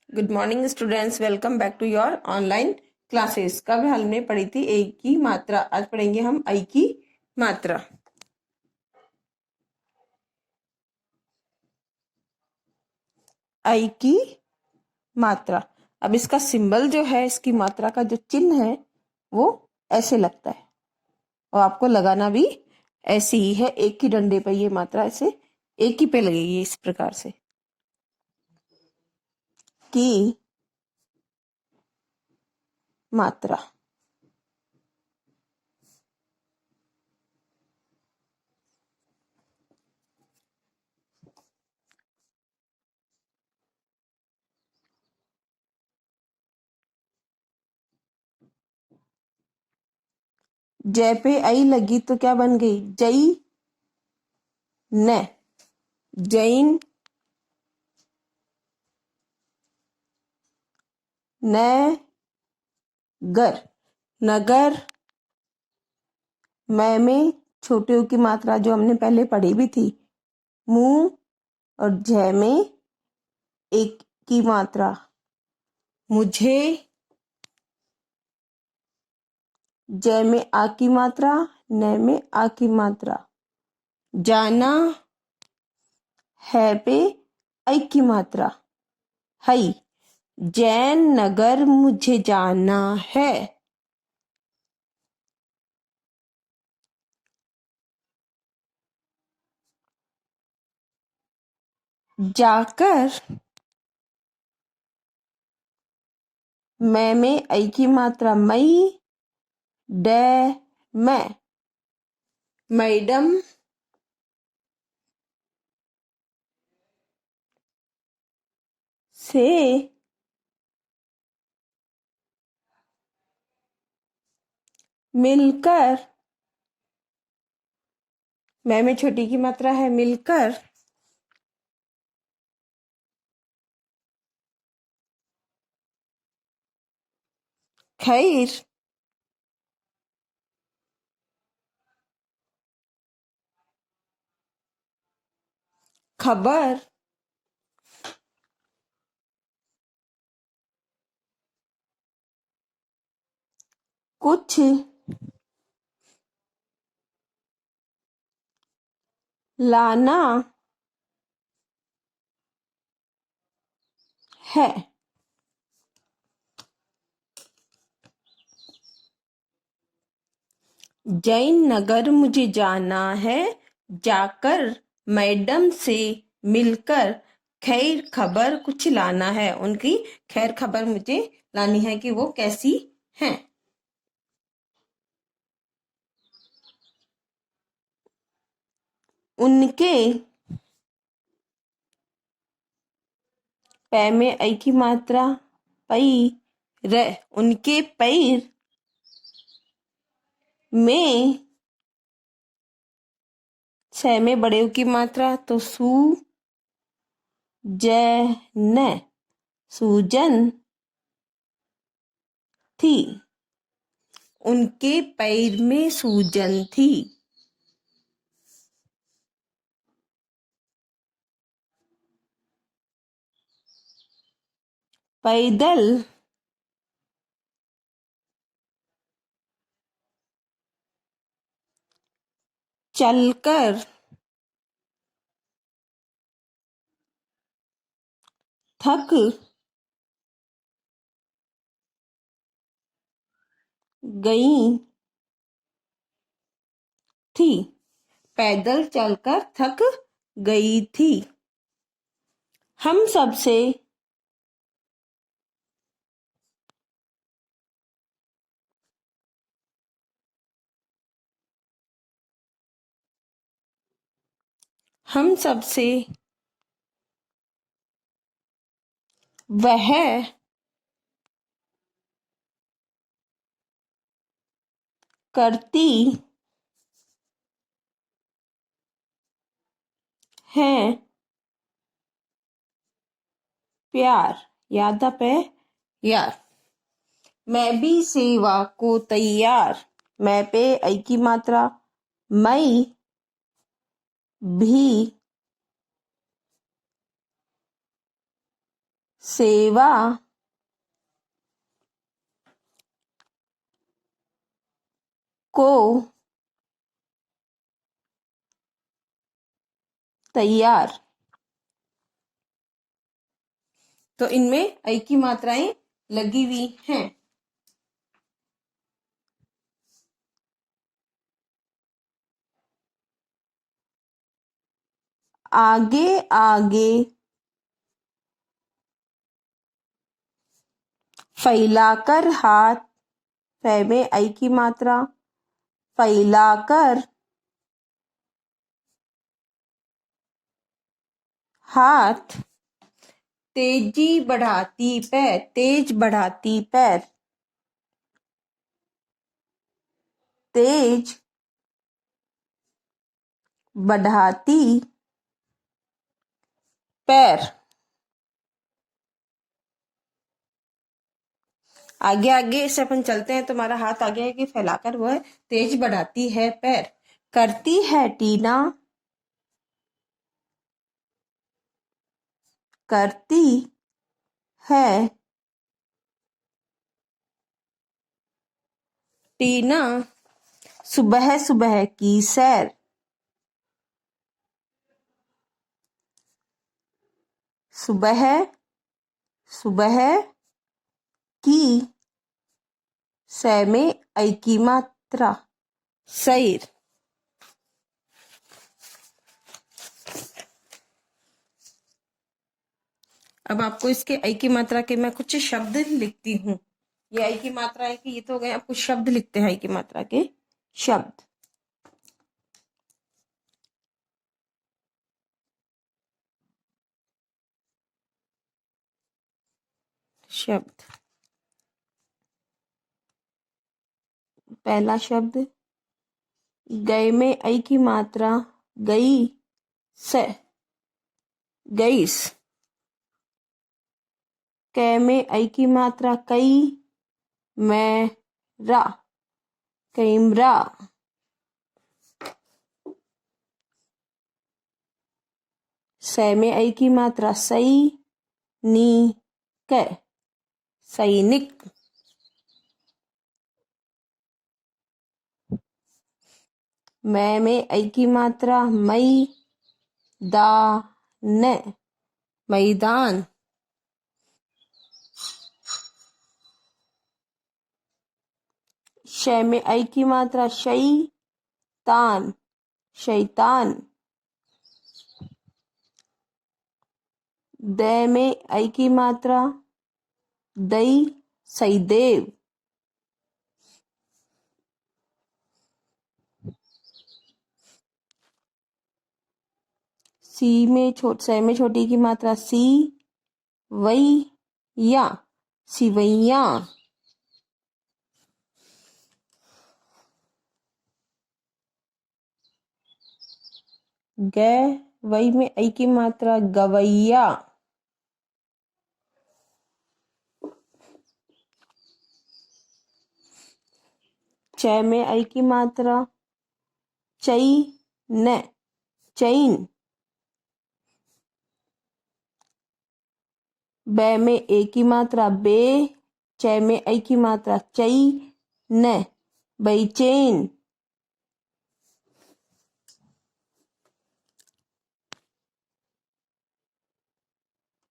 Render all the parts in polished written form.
Good morning students, welcome back to your online classes. कल हमने पढ़ी थी ए की मात्रा, आज पढ़ेंगे हम आई की मात्रा। आई की मात्रा। अब इसका सिंबल जो है, इसकी मात्रा का जो चिन्ह है वो ऐसे लगता है और आपको लगाना भी ऐसे ही है। एक ही डंडे पे ये मात्रा ऐसे एक ही पे लगेगी इस प्रकार से। की मात्रा। जय पे आई लगी तो क्या बन गई? जई न। जैन नगर। नगर। मैं में छोटे ऊ की मात्रा जो हमने पहले पढ़ी भी थी, मुंह। और जय में एक की मात्रा, मुझे। जय में आ की मात्रा, न में आ की मात्रा। जाना है पे आई की मात्रा, हई। जैन नगर मुझे जाना है। जाकर। मैं में आई की मात्रा, मई। डे मैं। मैडम से मिलकर। मैं में छोटी की मात्रा है, मिलकर। खैर। खबर। कुछ लाना है। जैन नगर मुझे जाना है, जाकर मैडम से मिलकर खैर खबर कुछ लाना है। उनकी खैर खबर मुझे लानी है कि वो कैसी हैं। उनके पै में आई की मात्रा, पई। र। उनके पैर में छ में बड़े ऊ की मात्रा, तो सू। जैन सूजन थी। उनके पैर में सूजन थी। पैदल चलकर थक गई थी। पैदल चलकर थक गई थी। हम सबसे हम सबसे वह करती हैं प्यार। यादा पे यार। मैं भी सेवा को तैयार। मैं पे आई की मात्रा, मैं भी सेवा को तैयार। तो इनमें ऐ की मात्राएं लगी हुई हैं। आगे आगे फैलाकर हाथ, फै में ऐ की मात्रा, फैलाकर हाथ, तेजी बढ़ाती पैर, तेज बढ़ाती पैर, तेज बढ़ाती पैर। आगे आगे से अपन चलते हैं तो हमारा हाथ आगे आगे फैलाकर वह तेज बढ़ाती है पैर। करती है टीना, करती है टीना सुबह सुबह की सैर, सुबह सुबह की, सै में ऐ की मात्रा, सैर। अब आपको इसके ऐ की मात्रा के मैं कुछ शब्द लिखती हूँ। ये ऐ की मात्रा है कि ये तो हो गए, आप कुछ शब्द लिखते हैं ऐ की मात्रा के शब्द। शब्द, पहला शब्द गए में ऐ की मात्रा, गई से, गईस। कै में ऐ की मात्रा, कई, मैं रा, कैमरा। सै में ऐ की मात्रा, सई, नी, कै, सैनिक। मैं में ऐ की मात्रा, मई, दा, न, मैदान। शै में ऐ की मात्रा, शई, तान, शैतान। दै में ऐ की मात्रा, दई, सईदेव। सै में छोटी की मात्रा, सी, वई, या, सिवैया। गै वई में ऐ की मात्रा, गवैया। चै में ऐ की मात्रा, चई, न, चैन। बै में ए की मात्रा, बे, चै में ऐ की मात्रा, चई, न, बेचैन।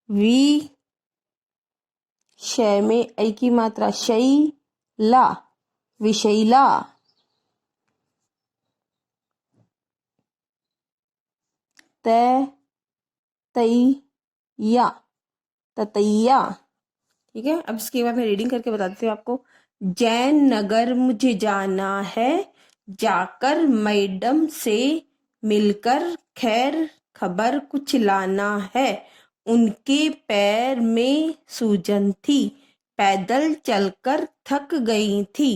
वी, शै में ऐ की मात्रा, शई, ला, विशैला। तै, तई, या, ततैया। ठीक है, अब इसके बाद मैं रीडिंग करके बताती हूँ आपको। जैन नगर मुझे जाना है, जाकर मैडम से मिलकर खैर खबर कुछ लाना है। उनके पैर में सूजन थी, पैदल चलकर थक गई थी।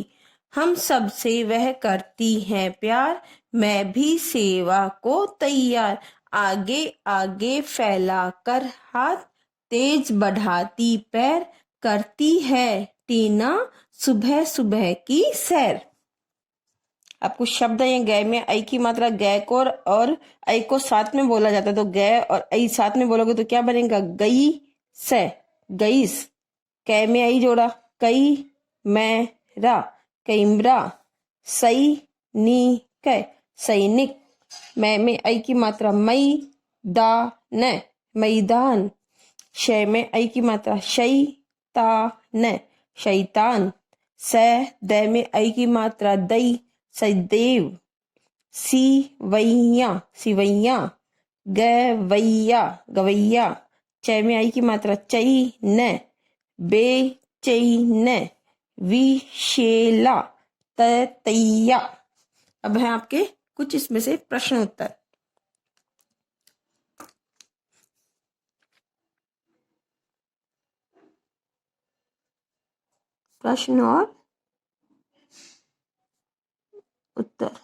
हम सबसे वह करती हैं प्यार, मैं भी सेवा को तैयार। आगे आगे फैलाकर हाथ, तेज बढ़ाती पैर, करती है टीना सुबह सुबह की सैर। अब कुछ शब्द है गै में ऐ की मात्रा, गै को और ऐ को साथ में बोला जाता है, तो गै और ऐ साथ में बोलोगे तो क्या बनेगा, गई से। गईस, कै में आई जोड़ा, कई मैं रा, कैमरा, सई नी कै, सैनिक, मैं में आई की मात्रा मई दा न, मैदान, शय में आई की मात्रा शई ता न, शैतान, स द में आई की मात्रा दई, सदैव, सिवैया, सिवैया, गवैया, गवैया, चय में आई की मात्रा चई न, बेचैन, विशेला, ततैया। अब है आपके कुछ इसमें से प्रश्न उत्तर। प्रश्न और उत्तर।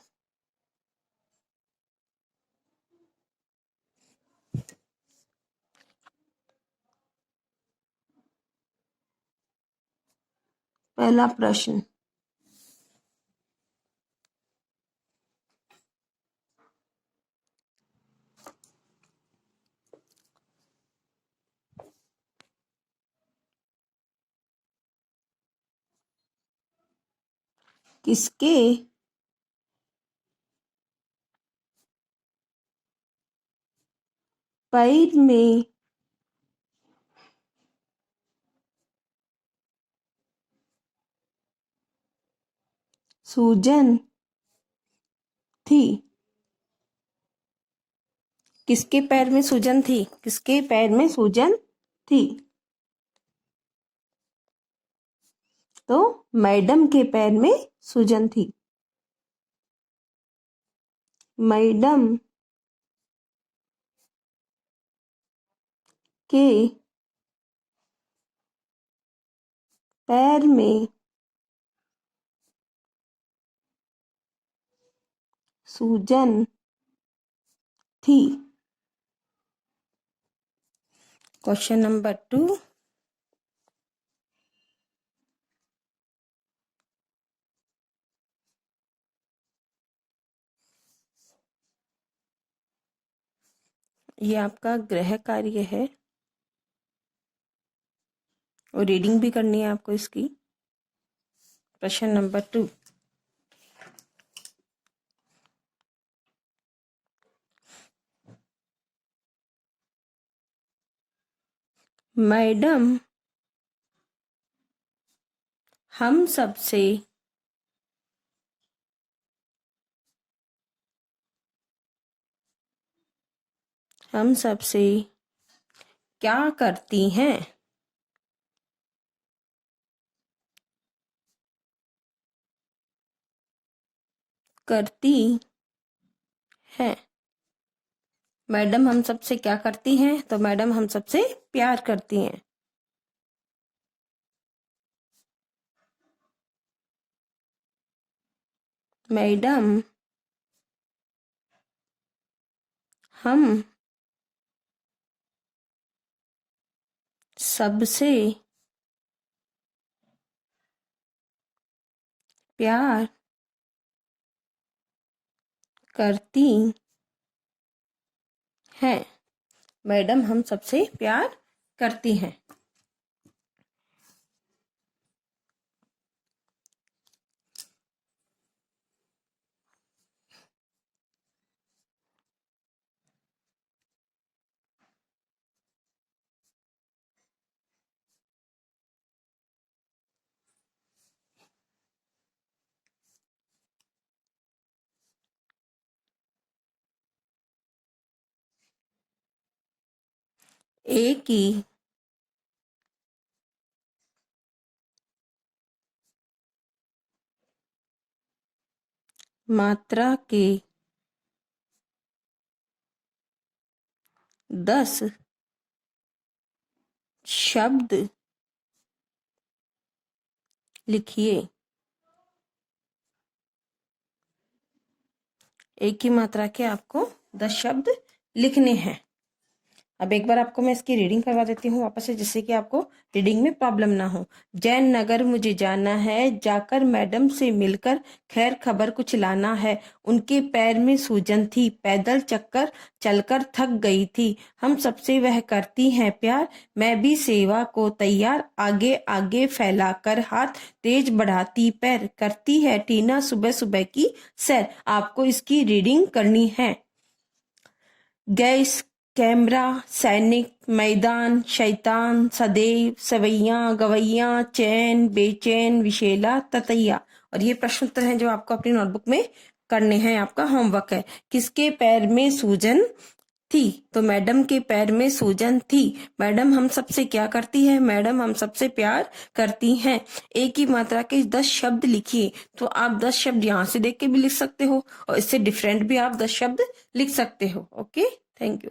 पहला प्रश्न, किसके पैर में सूजन थी? किसके पैर में सूजन थी? किसके पैर में सूजन थी? तो मैडम के पैर में सूजन थी। मैडम के पैर में सूजन थी। क्वेश्चन नंबर 2, ये आपका गृह कार्य है और रीडिंग भी करनी है आपको इसकी। प्रश्न नंबर 2, मैडम हम सबसे क्या करती हैं? करती हैं। मैडम हम सबसे क्या करती हैं? तो मैडम हम सबसे प्यार करती हैं। मैडम हम सबसे प्यार करती हैं। मैडम हम सबसे प्यार करती हैं। ए की मात्रा के 10 शब्द लिखिए। एक ही मात्रा के आपको 10 शब्द लिखने हैं। अब एक बार आपको मैं इसकी रीडिंग करवा देती हूँ वापस से, जिससे कि आपको रीडिंग में प्रॉब्लम ना हो। जैन नगर मुझे जाना है, जाकर मैडम से मिलकर खैर खबर कुछ लाना है। उनके पैर में सूजन थी, पैदल चक्कर चलकर थक गई थी। हम सबसे वह करती हैं प्यार, मैं भी सेवा को तैयार। आगे आगे फैलाकर हाथ, तेज बढ़ाती पैर, करती है टीना सुबह सुबह की सैर। आपको इसकी रीडिंग करनी है। गैस, कैमरा, सैनिक, मैदान, शैतान, सदैव, सवैया, गवैया, चैन, बेचैन, विशेला, ततैया। और ये प्रश्न उत्तर हैं जो आपको अपनी नोटबुक में करने हैं, आपका होमवर्क है। किसके पैर में सूजन थी? तो मैडम के पैर में सूजन थी। मैडम हम सबसे क्या करती है? मैडम हम सबसे प्यार करती हैं। एक ही मात्रा के 10 शब्द लिखिए। तो आप 10 शब्द यहाँ से देख के भी लिख सकते हो और इससे डिफरेंट भी आप 10 शब्द लिख सकते हो। Okay, thank you.